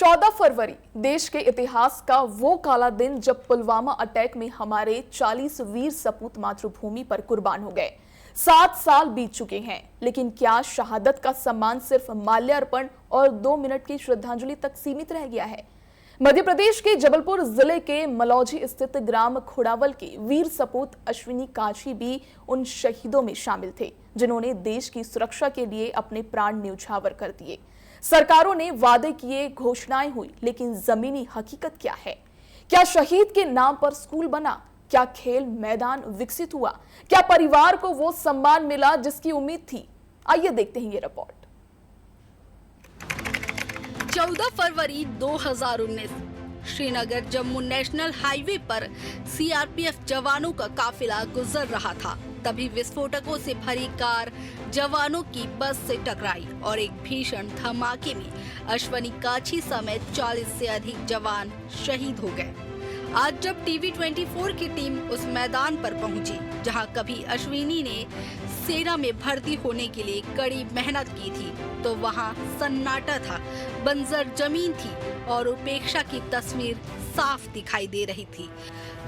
14 फरवरी देश के इतिहास का वो काला दिन जब पुलवामा अटैक में हमारे 40 वीर सपूत मातृभूमि पर कुर्बान हो गए। 7 साल बीत चुके हैं, लेकिन क्या शहादत का सम्मान सिर्फ माल्यार्पण और 2 मिनट की श्रद्धांजलि तक सीमित रह गया है? मध्य प्रदेश के जबलपुर जिले के मलौजी स्थित ग्राम खुड़ावल के वीर सपूत अश्विनी काछी भी उन शहीदों में शामिल थे जिन्होंने देश की सुरक्षा के लिए अपने प्राण न्यौछावर कर दिए। सरकारों ने वादे किए, घोषणाएं हुई, लेकिन जमीनी हकीकत क्या है? क्या शहीद के नाम पर स्कूल बना? क्या खेल मैदान विकसित हुआ? क्या परिवार को वो सम्मान मिला जिसकी उम्मीद थी? आइए देखते हैं ये रिपोर्ट। 14 फरवरी 2019 श्रीनगर जम्मू नेशनल हाईवे पर सीआरपीएफ जवानों का काफिला गुजर रहा था। तभी विस्फोटकों से भरी कार जवानों की बस से टकराई और एक भीषण धमाके में अश्विनी काछी समेत 40 से अधिक जवान शहीद हो गए। आज जब टीवी 24 की टीम उस मैदान पर पहुंची जहां कभी अश्विनी ने सेना में भर्ती होने के लिए कड़ी मेहनत की थी, तो वहां सन्नाटा था, बंजर जमीन थी और उपेक्षा की तस्वीर साफ दिखाई दे रही थी।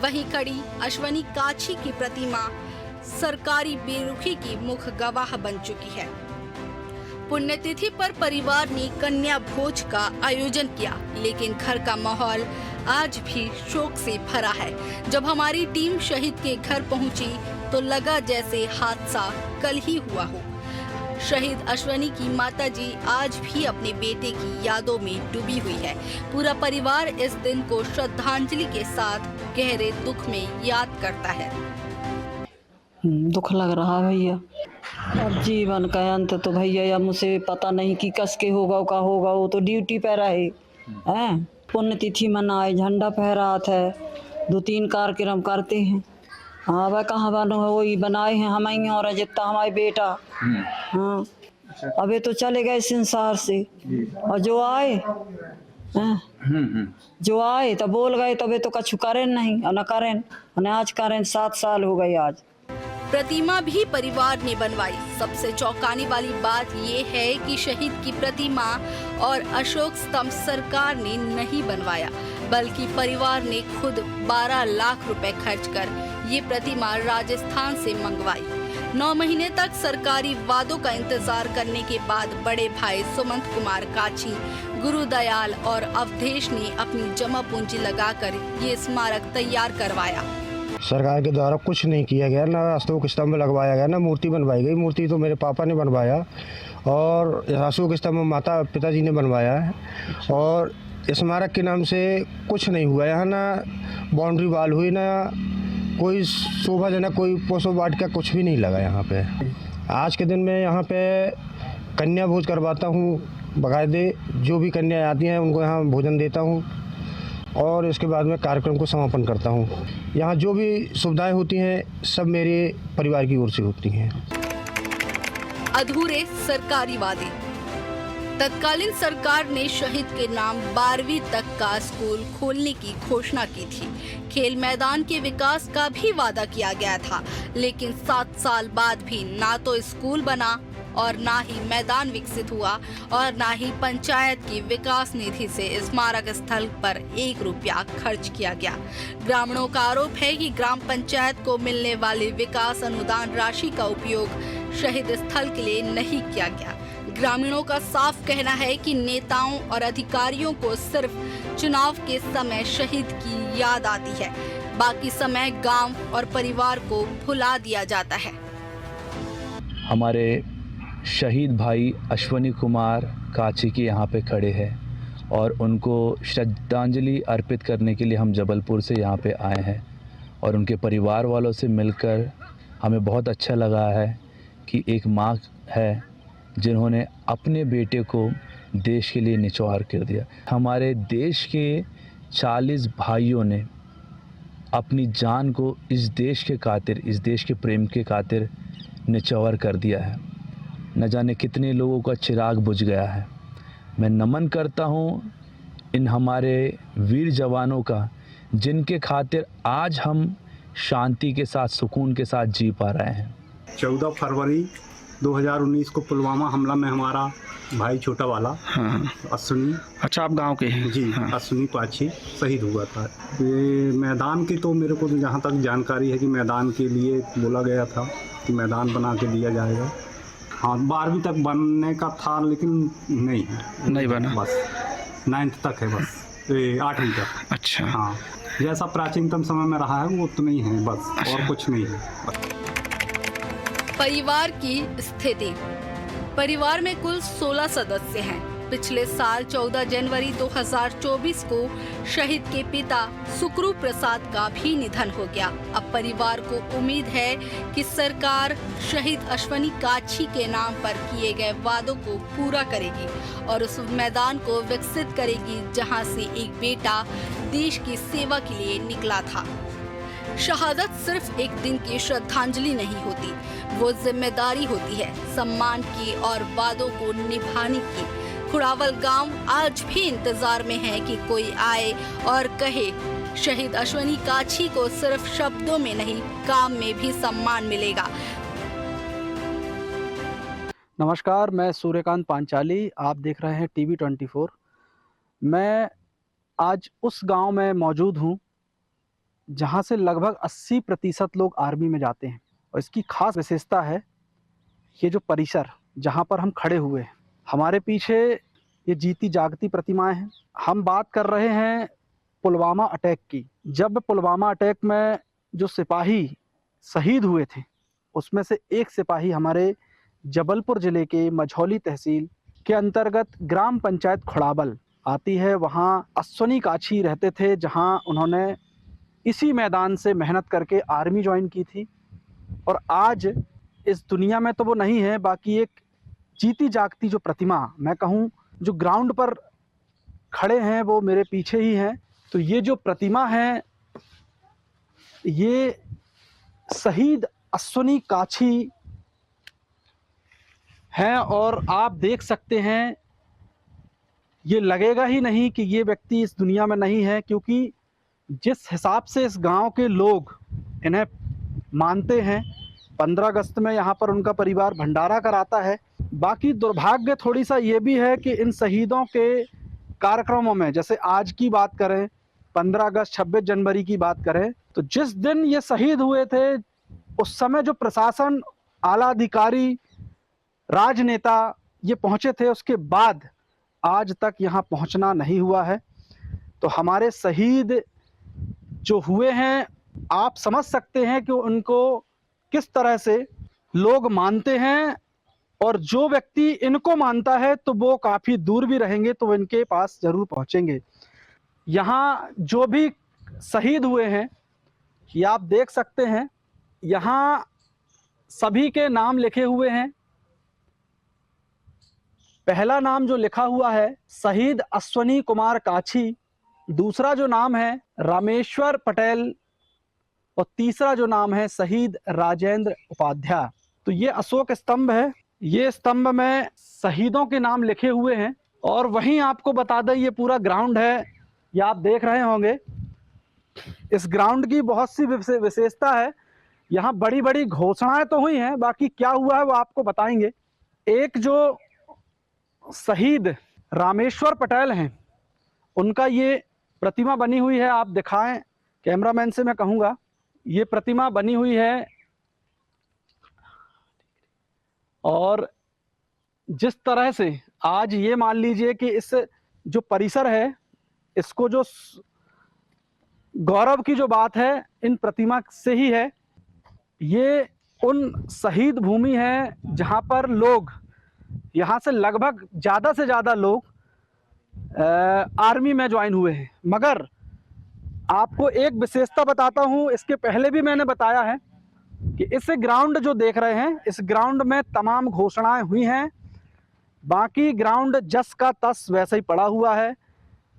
वहीं खड़ी अश्विनी काछी की प्रतिमा सरकारी बेरुखी की मुख्य गवाह बन चुकी है। पुण्यतिथि पर परिवार ने कन्या भोज का आयोजन किया, लेकिन घर का माहौल आज भी शोक से भरा है। जब हमारी टीम शहीद के घर पहुंची तो लगा जैसे हादसा कल ही हुआ हो। शहीद अश्विनी की माताजी आज भी अपने बेटे की यादों में डूबी हुई है। पूरा परिवार इस दिन को श्रद्धांजलि के साथ गहरे दुख में याद करता है। दुख लग रहा भैया। अब जीवन का अंत तो भैया मुझे पता नहीं कि कस के होगा का होगा। वो तो ड्यूटी पे रहे हैं, पुण्यतिथि मनाए, झंडा फहरात है, 2-3 कार्यक्रम करते हैं। हाँ वह कहाँ बनो है, वही बनाए हैं हम ही और जितना हमारे बेटा। हाँ अबे तो चले गए संसार से, और जो आए जो आए तो बोल गए, तबे तो कछु करें नहीं और न करें, आज करें। 7 साल हो गए आज। प्रतिमा भी परिवार ने बनवाई। सबसे चौंकाने वाली बात ये है कि शहीद की प्रतिमा और अशोक स्तंभ सरकार ने नहीं बनवाया, बल्कि परिवार ने खुद 12 लाख रुपए खर्च कर ये प्रतिमा राजस्थान से मंगवाई। 9 महीने तक सरकारी वादों का इंतजार करने के बाद बड़े भाई सुमंत कुमार काछी, गुरुदयाल और अवधेश ने अपनी जमा पूंजी लगाकर ये स्मारक तैयार करवाया। सरकार के द्वारा कुछ नहीं किया गया, ना अशोक स्तंभ लगवाया गया, ना मूर्ति बनवाई गई। मूर्ति तो मेरे पापा ने बनवाया और अशोक स्तंभ माता पिताजी ने बनवाया है। और स्मारक के नाम से कुछ नहीं हुआ यहाँ, ना बाउंड्री वाल हुई, ना कोई शोभाजनक कोई पोस्टर वाट का कुछ भी नहीं लगा यहाँ पे। आज के दिन में यहाँ पे कन्या भोज करवाता हूँ, बाकायदे जो भी कन्या आती हैं उनको यहाँ भोजन देता हूँ और इसके बाद में कार्यक्रम को समापन करता हूँ। यहाँ जो भी सुविधाएं होती हैं सब मेरे परिवार की ओर से होती हैं। अधूरे सरकारी वादे। तत्कालीन सरकार ने शहीद के नाम 12वीं तक का स्कूल खोलने की घोषणा की थी। खेल मैदान के विकास का भी वादा किया गया था, लेकिन 7 साल बाद भी ना तो स्कूल बना और ना ही मैदान विकसित हुआ और ना ही पंचायत की विकास निधि से स्मारक स्थल पर 1 रुपया खर्च किया गया। ग्रामीणों का आरोप है कि ग्राम पंचायत को मिलने वाले विकास अनुदान राशि का उपयोग शहीद स्थल के लिए नहीं किया गया। ग्रामीणों का साफ कहना है कि नेताओं और अधिकारियों को सिर्फ चुनाव के समय शहीद की याद आती है, बाकी समय गांव और परिवार को भुला दिया जाता है। हमारे शहीद भाई अश्विनी कुमार काछी के यहाँ पे खड़े हैं और उनको श्रद्धांजलि अर्पित करने के लिए हम जबलपुर से यहाँ पे आए हैं। और उनके परिवार वालों से मिलकर हमें बहुत अच्छा लगा है कि एक माँ है जिन्होंने अपने बेटे को देश के लिए निछावर कर दिया। हमारे देश के 40 भाइयों ने अपनी जान को इस देश के खातिर, इस देश के प्रेम के खातिर निछावर कर दिया है। न जाने कितने लोगों का चिराग बुझ गया है। मैं नमन करता हूँ इन हमारे वीर जवानों का, जिनके खातिर आज हम शांति के साथ, सुकून के साथ जी पा रहे हैं। 14 फरवरी 2019 को पुलवामा हमला में हमारा भाई छोटा वाला हाँ। अश्विनी, अच्छा, आप गांव के हैं? जी हाँ। अश्विनी पाछी शहीद हुआ था। ये मैदान की तो मेरे को तो जहाँ तक जानकारी है कि मैदान के लिए बोला गया था कि मैदान बना के दिया जाएगा। हाँ, 12वीं तक बनने का था लेकिन नहीं बना, बस 9th तक है, बस 8वीं तक। अच्छा। हाँ, जैसा प्राचीनतम समय में रहा है वो तो नहीं है बस। अच्छा। और कुछ नहीं है बस। परिवार की स्थिति। परिवार में कुल 16 सदस्य हैं। पिछले साल 14 जनवरी 2024 को शहीद के पिता सुकरू प्रसाद का भी निधन हो गया। अब परिवार को उम्मीद है कि सरकार शहीद अश्वनी काछी के नाम पर किए गए वादों को पूरा करेगी और उस मैदान को विकसित करेगी जहां से एक बेटा देश की सेवा के लिए निकला था। शहादत सिर्फ एक दिन की श्रद्धांजलि नहीं होती, वो जिम्मेदारी होती है, सम्मान की और वादों को निभाने की। खुड़ावल गांव आज भी इंतजार में है कि कोई आए और कहे शहीद अश्वनी काछी को सिर्फ शब्दों में नहीं, काम में भी सम्मान मिलेगा। नमस्कार, मैं सूर्यकांत पांचाली, आप देख रहे हैं टीवी 24। मैं आज उस गांव में मौजूद हूं जहां से लगभग 80% लोग आर्मी में जाते हैं और इसकी खास विशेषता है ये जो परिसर जहां पर हम खड़े हुए हैं। हमारे पीछे ये जीती जागती प्रतिमाएं हैं। हम बात कर रहे हैं पुलवामा अटैक की। जब पुलवामा अटैक में जो सिपाही शहीद हुए थे उसमें से एक सिपाही हमारे जबलपुर ज़िले के मझौली तहसील के अंतर्गत ग्राम पंचायत खुड़ावल आती है। वहाँ अश्वनी काछी रहते थे, जहाँ उन्होंने इसी मैदान से मेहनत करके आर्मी ज्वाइन की थी और आज इस दुनिया में तो वो नहीं है, बाकी एक जीती जागती जो प्रतिमा, मैं कहूँ जो ग्राउंड पर खड़े हैं वो मेरे पीछे ही हैं। तो ये जो प्रतिमा है ये शहीद अश्वनी काछी हैं और आप देख सकते हैं ये लगेगा ही नहीं कि ये व्यक्ति इस दुनिया में नहीं है, क्योंकि जिस हिसाब से इस गांव के लोग इन्हें मानते हैं, 15 अगस्त में यहाँ पर उनका परिवार भंडारा कराता है। बाकी दुर्भाग्य थोड़ी सा ये भी है कि इन शहीदों के कार्यक्रमों में, जैसे आज की बात करें, 15 अगस्त 26 जनवरी की बात करें, तो जिस दिन ये शहीद हुए थे उस समय जो प्रशासन, आला अधिकारी, राजनेता ये पहुँचे थे, उसके बाद आज तक यहाँ पहुँचना नहीं हुआ है। तो हमारे शहीद जो हुए हैं, आप समझ सकते हैं कि उनको किस तरह से लोग मानते हैं और जो व्यक्ति इनको मानता है तो वो काफ़ी दूर भी रहेंगे तो वो इनके पास ज़रूर पहुंचेंगे। यहाँ जो भी शहीद हुए हैं ये आप देख सकते हैं, यहाँ सभी के नाम लिखे हुए हैं। पहला नाम जो लिखा हुआ है शहीद अश्वनी कुमार काछी, दूसरा जो नाम है रामेश्वर पटेल और तीसरा जो नाम है शहीद राजेंद्र उपाध्याय। तो ये अशोक स्तंभ है, ये स्तंभ में शहीदों के नाम लिखे हुए हैं। और वहीं आपको बता दें ये पूरा ग्राउंड है, ये आप देख रहे होंगे। इस ग्राउंड की बहुत सी विशेषता है, यहाँ बड़ी बड़ी घोषणाएं तो हुई हैं, बाकी क्या हुआ है वो आपको बताएंगे। एक जो शहीद रामेश्वर पटेल हैं उनका ये प्रतिमा बनी हुई है, आप दिखाएं, कैमरामैन से मैं कहूँगा, ये प्रतिमा बनी हुई है। और जिस तरह से आज ये मान लीजिए कि इस जो परिसर है, इसको जो गौरव की जो बात है इन प्रतिमा से ही है। ये उन शहीद भूमि है जहाँ पर लोग, यहाँ से लगभग ज़्यादा से ज़्यादा लोग आर्मी में ज्वाइन हुए हैं। मगर आपको एक विशेषता बताता हूँ, इसके पहले भी मैंने बताया है कि इस ग्राउंड जो देख रहे हैं, इस ग्राउंड में तमाम घोषणाएं हुई हैं। बाकी ग्राउंड जस का तस वैसे ही पड़ा हुआ है,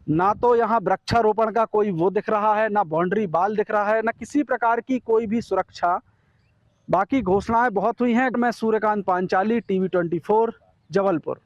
ना तो यहाँ वृक्षारोपण का कोई वो दिख रहा है, ना बाउंड्री वाल दिख रहा है, ना किसी प्रकार की कोई भी सुरक्षा। बाकी घोषणाएं बहुत हुई हैं। मैं सूर्यकांत पांचाली, टीवी 24, जबलपुर।